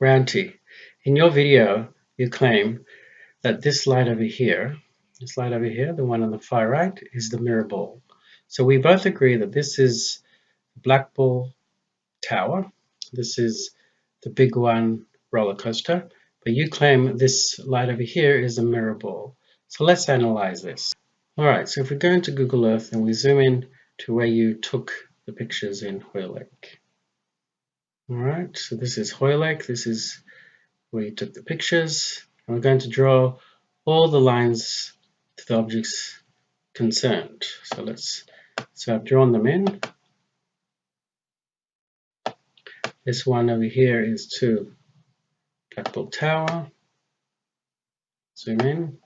Ranty, in your video, you claim that this light over here, the one on the far right, is the mirror ball. So we both agree that this is Blackpool Tower. This is the big one roller coaster. But you claim this light over here is a mirror ball. So let's analyze this. All right, so if we go into Google Earth and we zoom in to where you took the pictures in Hoylake. All right, so this is Hoylake. This is where you took the pictures. And we're going to draw all the lines to the objects concerned. So I've drawn them in. This one over here is to Blackpool Tower. Zoom in.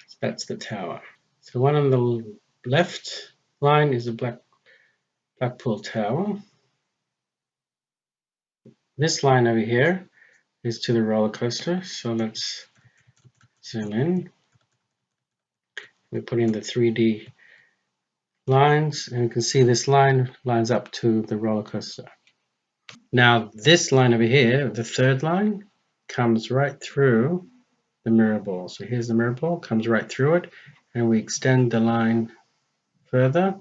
So that's the tower. So one on the left line is the Blackpool Tower. This line over here is to the roller coaster. So let's zoom in. We put in the 3D lines, and you can see this line lines up to the roller coaster. Now this line over here, the third line, comes right through the mirror ball. So here's the mirror ball, comes right through it, and we extend the line further.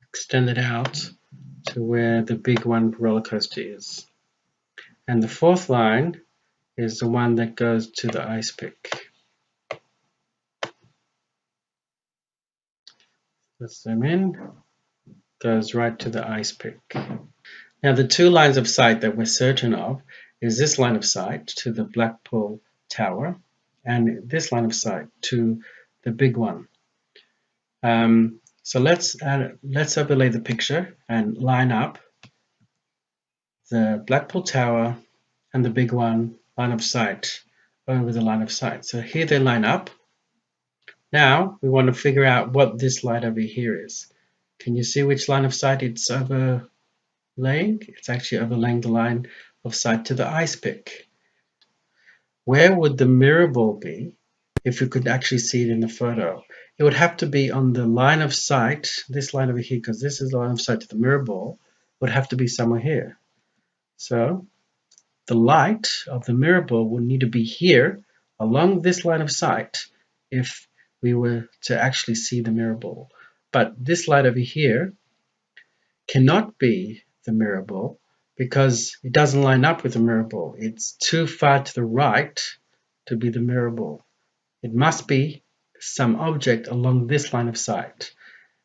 Extend it out to where the big one roller coaster is. And the fourth line is the one that goes to the ice pick. Let's zoom in. Goes right to the ice pick. Now the two lines of sight that we're certain of is this line of sight to the Blackpool Tower and this line of sight to the big one. So let's overlay the picture and line up the Blackpool Tower and the big one line of sight over the line of sight. So here they line up. Now we want to figure out what this light over here is. Can you see which line of sight it's overlaying? It's actually overlaying the line of sight to the ice pick. Where would the mirror ball be if you could actually see it in the photo? It would have to be on the line of sight, this line over here, because this is the line of sight to the mirror ball, would have to be somewhere here. So the light of the mirror ball would need to be here along this line of sight if we were to actually see the mirror ball. But this light over here cannot be the mirror ball because it doesn't line up with the mirror ball. It's too far to the right to be the mirror ball. It must be some object along this line of sight.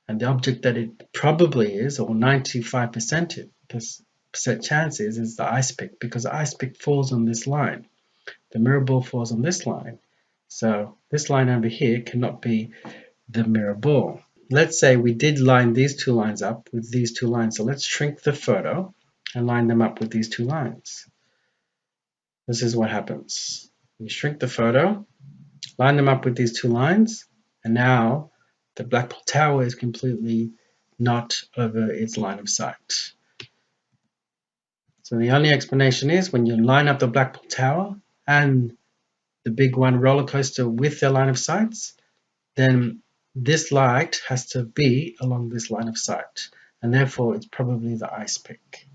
And the object that it probably is, or 95% chance is the ice pick, because the ice pick falls on this line. The mirror ball falls on this line. So this line over here cannot be the mirror ball. Let's say we did line these two lines up with these two lines. So let's shrink the photo and line them up with these two lines. This is what happens. We shrink the photo, line them up with these two lines, and now the Blackpool Tower is completely not over its line of sight. So the only explanation is when you line up the Blackpool Tower and the big one roller coaster with their line of sights, then this light has to be along this line of sight, and therefore it's probably the ice pick.